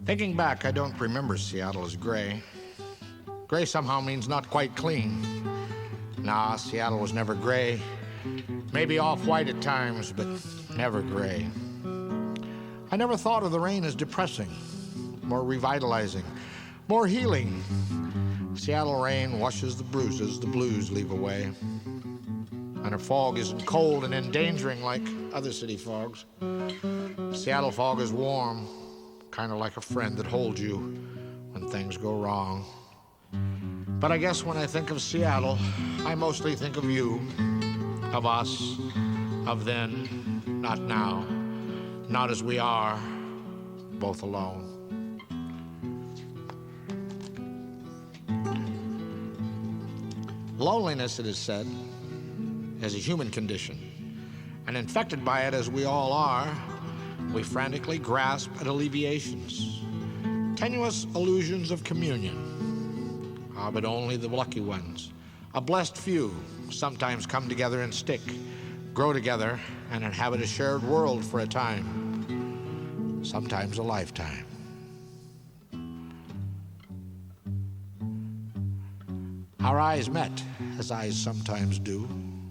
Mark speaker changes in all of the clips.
Speaker 1: Thinking back, I don't remember Seattle as gray. Gray somehow means not quite clean. Nah, Seattle was never gray. Maybe off-white at times, but never gray. I never thought of the rain as depressing, more revitalizing, more healing. Seattle rain washes the bruises the blues leave away. And a fog isn't cold and endangering like other city fogs. Seattle fog is warm, kind of like a friend that holds you when things go wrong. But I guess when I think of Seattle, I mostly think of you, of us, of then, not now, not as we are, both alone. Loneliness, it is said, is a human condition, and infected by it as we all are, we frantically grasp at alleviations, tenuous illusions of communion. But only the lucky ones, a blessed few, sometimes come together and stick, grow together and inhabit a shared world for a time, sometimes a lifetime. Our eyes met, as eyes sometimes do.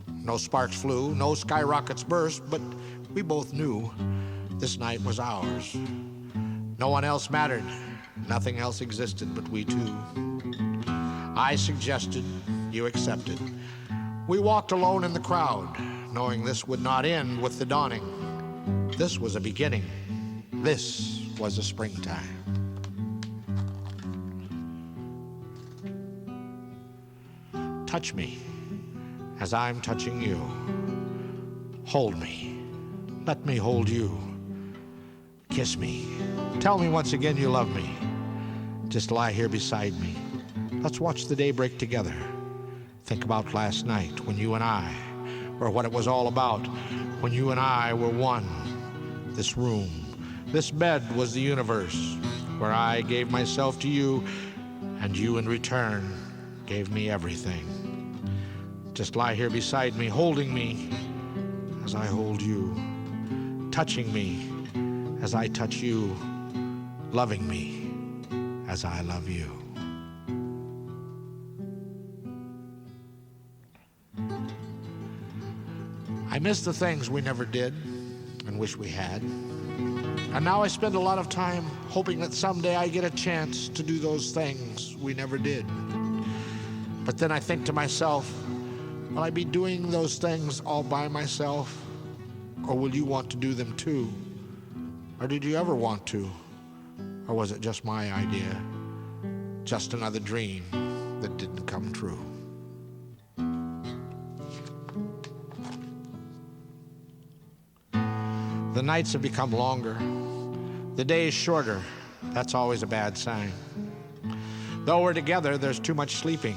Speaker 1: No sparks flew, no skyrockets burst, but we both knew this night was ours. No one else mattered, nothing else existed but we two. I suggested, you accepted. We walked alone in the crowd, knowing this would not end with the dawning. This was a beginning. This was a springtime. Touch me as I'm touching you. Hold me. Let me hold you. Kiss me. Tell me once again you love me. Just lie here beside me. Let's watch the day break together. Think about last night when you and I were what it was all about, when you and I were one. This room, this bed was the universe where I gave myself to you and you in return gave me everything. Just lie here beside me, holding me as I hold you, touching me as I touch you, loving me as I love you. I miss the things we never did and wish we had. And now I spend a lot of time hoping that someday I get a chance to do those things we never did. But then I think to myself, will I be doing those things all by myself? Or will you want to do them too? Or did you ever want to? Or was it just my idea? Just another dream that didn't come true? The nights have become longer. The days shorter. That's always a bad sign. Though we're together, there's too much sleeping.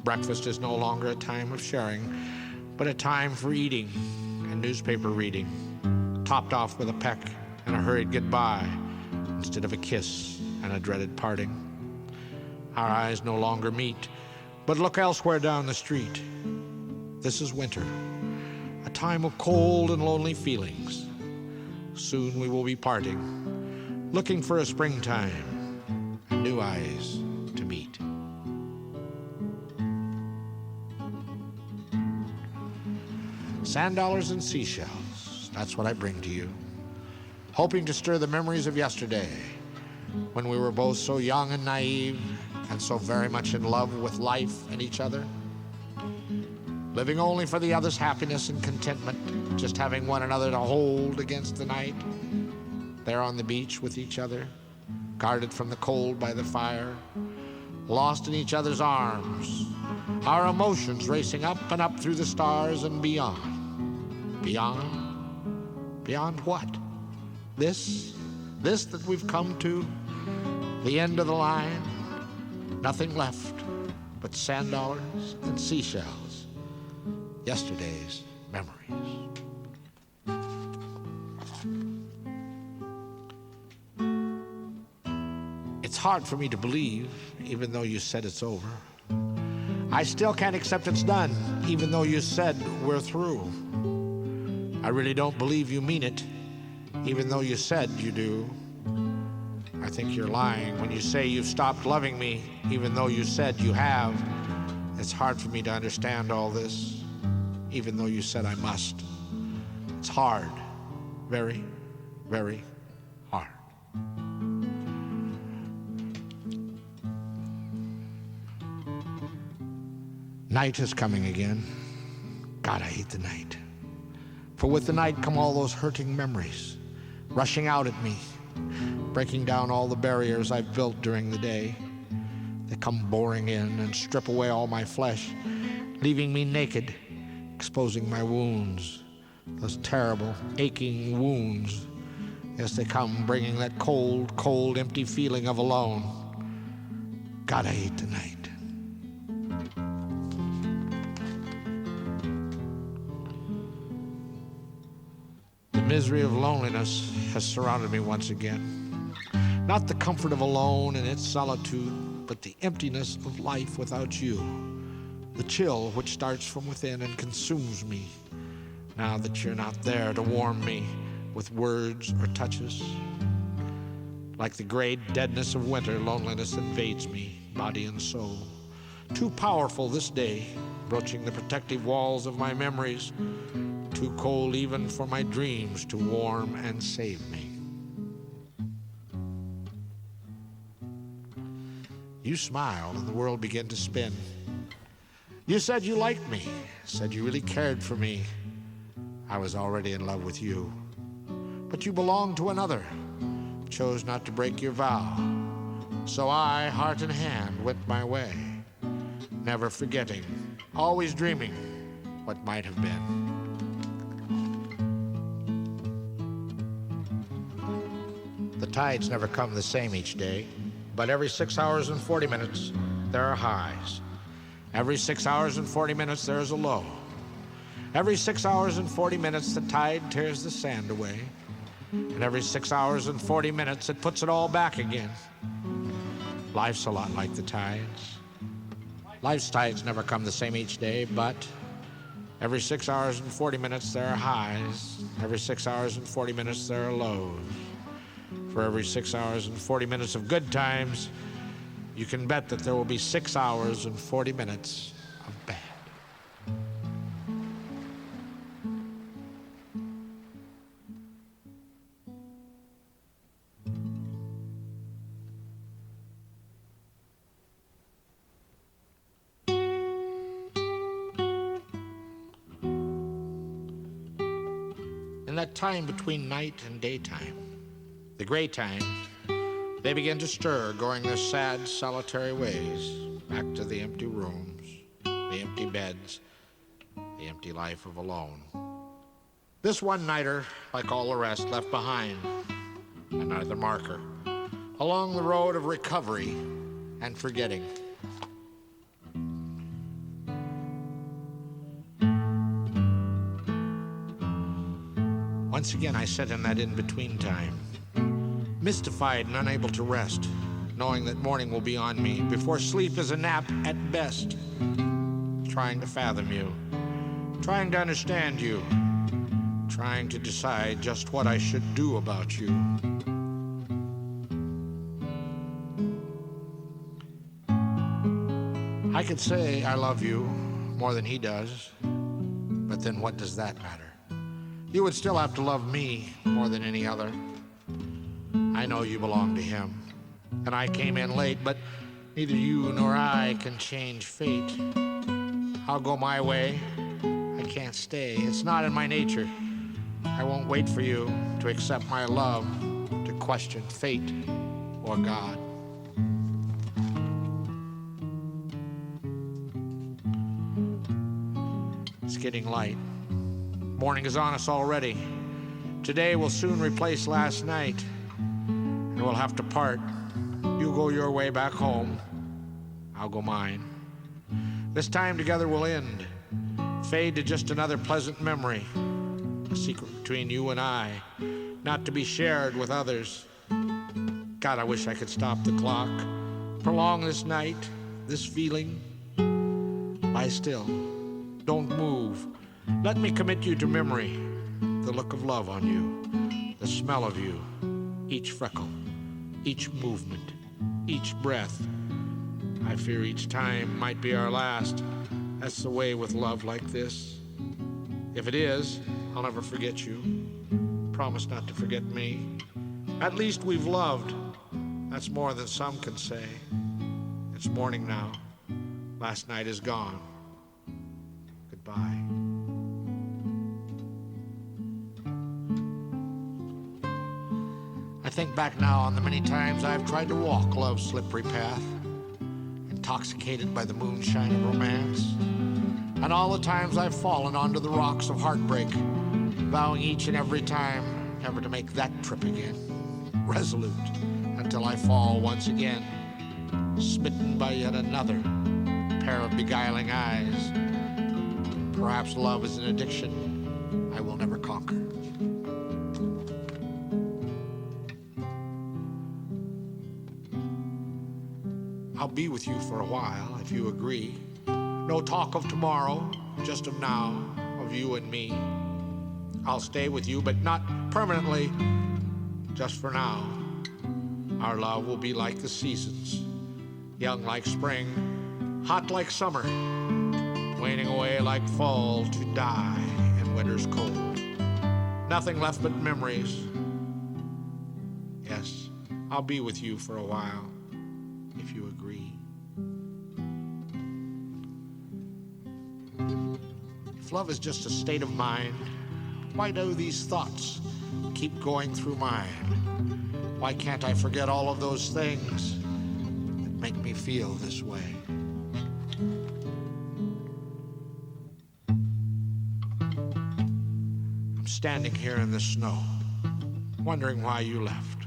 Speaker 1: Breakfast is no longer a time of sharing, but a time for eating and newspaper reading, topped off with a peck and a hurried goodbye instead of a kiss and a dreaded parting. Our eyes no longer meet, but look elsewhere down the street. This is winter, a time of cold and lonely feelings. Soon we will be parting, looking for a springtime and new eyes to meet. Sand dollars and seashells, that's what I bring to you, hoping to stir the memories of yesterday, when we were both so young and naive and so very much in love with life and each other, living only for the other's happiness and contentment, just having one another to hold against the night, there on the beach with each other, guarded from the cold by the fire, lost in each other's arms, our emotions racing up and up through the stars and beyond. Beyond? Beyond what? This that we've come to, the end of the line, nothing left but sand dollars and seashells, yesterday's memories. It's hard for me to believe, even though you said it's over. I still can't accept it's done, even though you said we're through. I really don't believe you mean it, even though you said you do. I think you're lying when you say you've stopped loving me, even though you said you have. It's hard for me to understand all this, even though you said I must. It's hard, very, very hard. Night is coming again. God, I hate the night. For with the night come all those hurting memories, rushing out at me, breaking down all the barriers I've built during the day. They come boring in and strip away all my flesh, leaving me naked, exposing my wounds, those terrible, aching wounds. Yes, they come bringing that cold, cold, empty feeling of alone. God, I hate the night. The misery of loneliness has surrounded me once again. Not the comfort of alone and its solitude, but the emptiness of life without you. The chill which starts from within and consumes me, now that you're not there to warm me with words or touches. Like the gray deadness of winter, loneliness invades me, body and soul. Too powerful this day, broaching the protective walls of my memories. Too cold even for my dreams to warm and save me. You smiled and the world began to spin. You said you liked me, said you really cared for me. I was already in love with you. But you belonged to another, chose not to break your vow. So I, heart in hand, went my way, never forgetting, always dreaming what might have been. The tides never come the same each day, but every 6 hours and 40 minutes, there are highs. Every 6 hours and 40 minutes, there is a low. Every 6 hours and 40 minutes, the tide tears the sand away. And every 6 hours and 40 minutes, it puts it all back again. Life's a lot like the tides. Life's tides never come the same each day, but every 6 hours and 40 minutes, there are highs. Every 6 hours and 40 minutes, there are lows. For every 6 hours and 40 minutes of good times, you can bet that there will be 6 hours and 40 minutes of bad. In that time between night and daytime, the gray times, they begin to stir, going their sad, solitary ways, back to the empty rooms, the empty beds, the empty life of alone. This one-nighter, like all the rest, left behind another marker along the road of recovery and forgetting. Once again, I sat in that in-between time, mystified and unable to rest, knowing that morning will be on me before sleep is a nap at best. Trying to fathom you, trying to understand you, trying to decide just what I should do about you. I could say I love you more than he does, but then what does that matter? You would still have to love me more than any other. I know you belong to him, and I came in late, but neither you nor I can change fate. I'll go my way. I can't stay. It's not in my nature. I won't wait for you to accept my love, to question fate or God. It's getting light. Morning is on us already. Today will soon replace last night. And we'll have to part. You'll go your way back home. I'll go mine. This time together will end, fade to just another pleasant memory, a secret between you and I, not to be shared with others. God, I wish I could stop the clock, prolong this night, this feeling. Lie still. Don't move. Let me commit you to memory, the look of love on you, the smell of you, each freckle,
Speaker 2: each movement, each breath. I fear each time might be our last. That's the way with love like this. If it is, I'll never forget you. Promise not to forget me. At least we've loved. That's more than some can say. It's morning now. Last night is gone. Goodbye. I think back now on the many times I've tried to walk love's slippery path, intoxicated by the moonshine of romance, and all the times I've fallen onto the rocks of heartbreak, vowing each and every time never to make that trip again, resolute until I fall once again, smitten by yet another pair of beguiling eyes. Perhaps love is an addiction I will never conquer. I'll be with you for a while, if you agree. No talk of tomorrow, just of now, of you and me. I'll stay with you, but not permanently, just for now. Our love will be like the seasons, young like spring, hot like summer, waning away like fall to die in winter's cold. Nothing left but memories. Yes, I'll be with you for a while, if you agree. If love is just a state of mind, why do these thoughts keep going through mine? Why can't I forget all of those things that make me feel this way? I'm standing here in the snow, wondering why you left,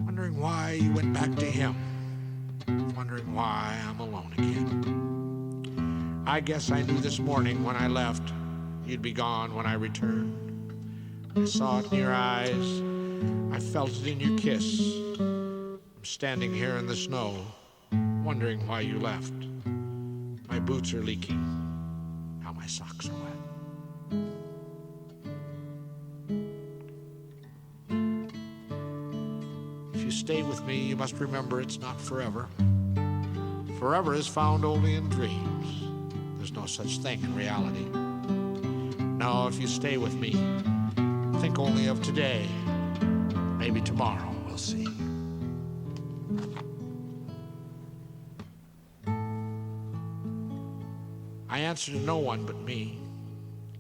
Speaker 2: wondering why you went back to him, wondering why I'm alone again. I guess I knew this morning when I left you'd be gone when I returned. I saw it in your eyes, I felt it in your kiss. I'm standing here in the snow, wondering why you left. My boots are leaking, now my socks are wet. If you stay with me, you must remember it's not forever. Forever is found only in dreams. There's no such thing in reality. No, if you stay with me, think only of today. Maybe tomorrow, we'll see. I answer to no one but me.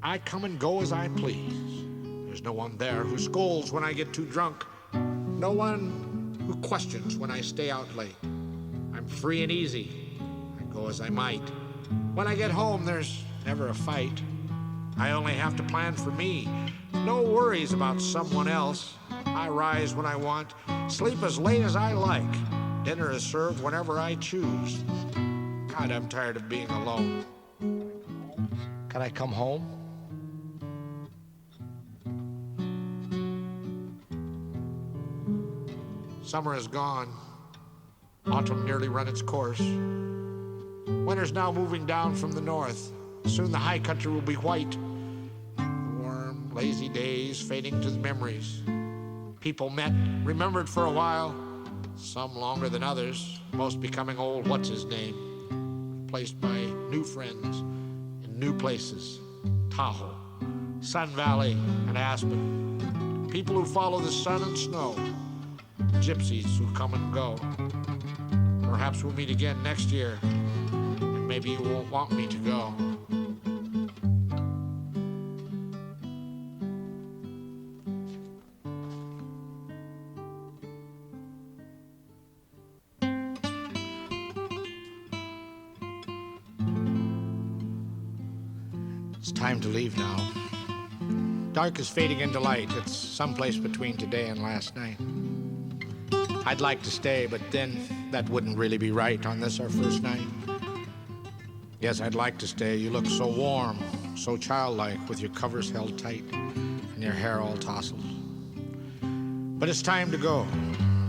Speaker 2: I come and go as I please. There's no one there who scolds when I get too drunk. No one who questions when I stay out late. I'm free and easy. I go as I might. When I get home, there's never a fight. I only have to plan for me. No worries about someone else. I rise when I want, sleep as late as I like. Dinner is served whenever I choose. God, I'm tired of being alone. Can I come home? Summer is gone. Autumn nearly run its course. Winter's now moving down from the north. Soon the high country will be white. Warm, lazy days fading to the memories. People met, remembered for a while, some longer than others, most becoming old what's-his-name, replaced by new friends in new places, Tahoe, Sun Valley, and Aspen. People who follow the sun and snow, gypsies who come and go. Perhaps we'll meet again next year, and maybe you won't want me to go. It's time to leave now. Dark is fading into light. It's someplace between today and last night. I'd like to stay, but then that wouldn't really be right on this, our first night. Yes, I'd like to stay. You look so warm, so childlike, with your covers held tight and your hair all tousled. But it's time to go.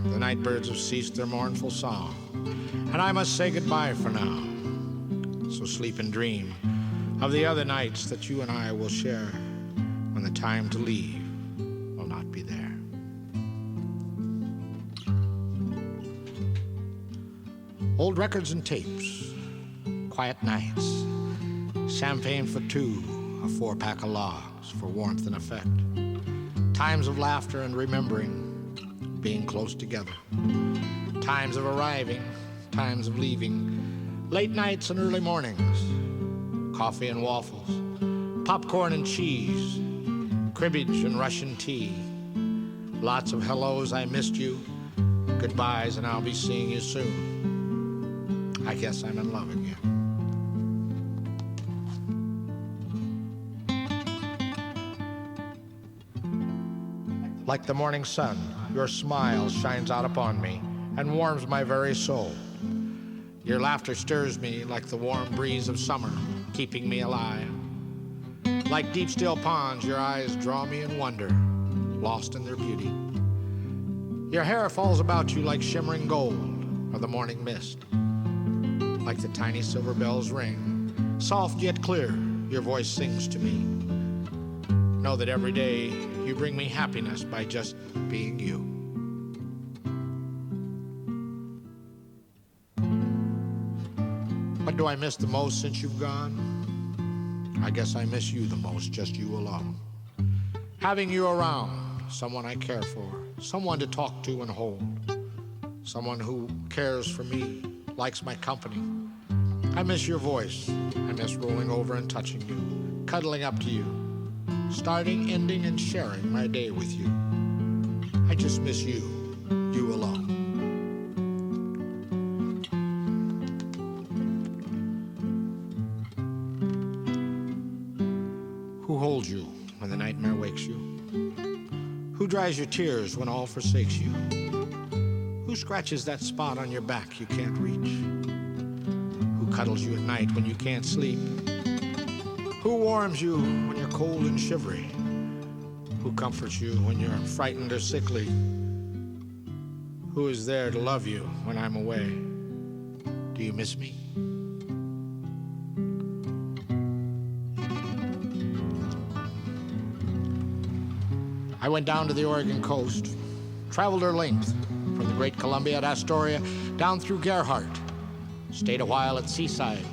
Speaker 2: The night birds have ceased their mournful song, and I must say goodbye for now. So sleep and dream of the other nights that you and I will share when the time to leave will not be there.
Speaker 1: Old records and tapes, quiet nights, champagne for two, a 4-pack of logs for warmth and effect. Times of laughter and remembering, being close together. Times of arriving, times of leaving, late nights and early mornings, coffee and waffles, popcorn and cheese, cribbage and Russian tea. Lots of hellos, I missed you, goodbyes, and I'll be seeing you soon. I guess I'm in love again. Like the morning sun, your smile shines out upon me and warms my very soul. Your laughter stirs me like the warm breeze of summer, keeping me alive. Like deep still ponds, your eyes draw me in wonder, lost in their beauty. Your hair falls about you like shimmering gold or the morning mist. Like the tiny silver bells ring, soft yet clear, your voice sings to me. Know that every day you bring me happiness by just being you. What do I miss the most since you've gone? I guess I miss you the most, just you alone. Having you around, someone I care for, someone to talk to and hold, someone who cares for me, likes my company. I miss your voice. I miss rolling over and touching you, cuddling up to you, starting, ending, and sharing my day with you. I just miss you, you alone. Who holds you when the nightmare wakes you? Who dries your tears when all forsakes you? Who scratches that spot on your back you can't reach? Who cuddles you at night when you can't sleep? Who warms you when you're cold and shivery? Who comforts you when you're frightened or sickly? Who is there to love you when I'm away? Do you miss me? I went down to the Oregon coast, traveled her length from the Great Columbia at Astoria down through Gerhardt, stayed a while at Seaside,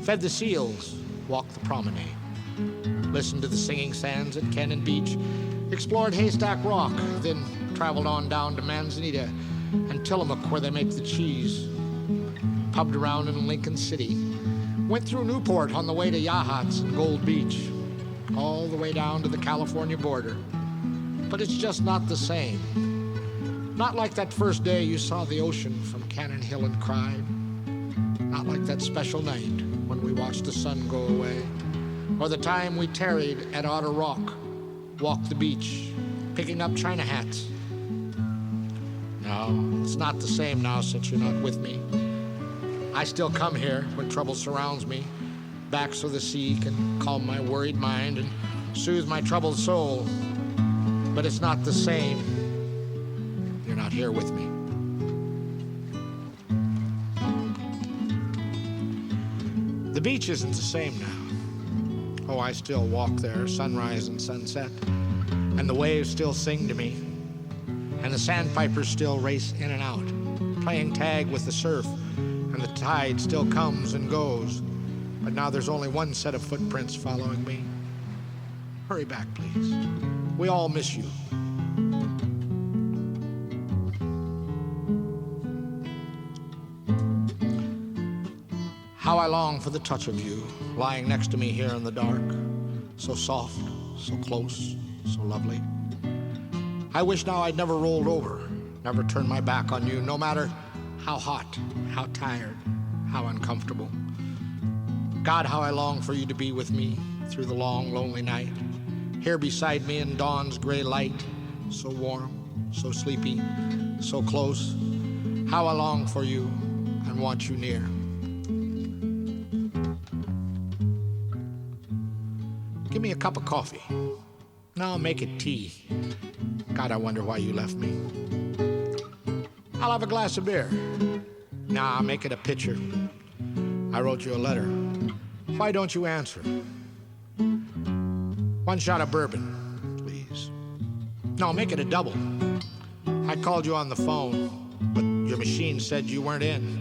Speaker 1: fed the seals, walked the promenade, listened to the singing sands at Cannon Beach, explored Haystack Rock, then traveled on down to Manzanita and Tillamook where they make the cheese, pubbed around in Lincoln City, went through Newport on the way to Yachats and Gold Beach, all the way down to the California border. But it's just not the same. Not like that first day you saw the ocean from Cannon Hill and cried. Not like that special night when we watched the sun go away. Or the time we tarried at Otter Rock, walked the beach, picking up China hats. No, it's not the same now since you're not with me. I still come here when trouble surrounds me, back so the sea can calm my worried mind and soothe my troubled soul. But it's not the same. You're not here with me. The beach isn't the same now. Oh, I still walk there, sunrise and sunset, and the waves still sing to me, and the sandpipers still race in and out, playing tag with the surf, and the tide still comes and goes. But now there's only one set of footprints following me. Hurry back, please. We all miss you. How I long for the touch of you, lying next to me here in the dark. So soft, so close, so lovely. I wish now I'd never rolled over, never turned my back on you, no matter how hot, how tired, how uncomfortable. God, how I long for you to be with me through the long, lonely night. Here beside me in dawn's gray light, so warm, so sleepy, so close. How I long for you and want you near. Give me a cup of coffee. No, I'll make it tea. God, I wonder why you left me. I'll have a glass of beer. Nah, I'll make it a pitcher. I wrote you a letter. Why don't you answer? One shot of bourbon, please. No, make it a double. I called you on the phone, but your machine said you weren't in.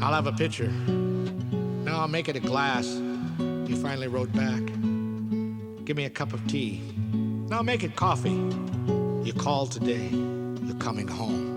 Speaker 1: I'll have a pitcher. No, I'll make it a glass. You finally wrote back. Give me a cup of tea. No, make it coffee. You called today. You're coming home.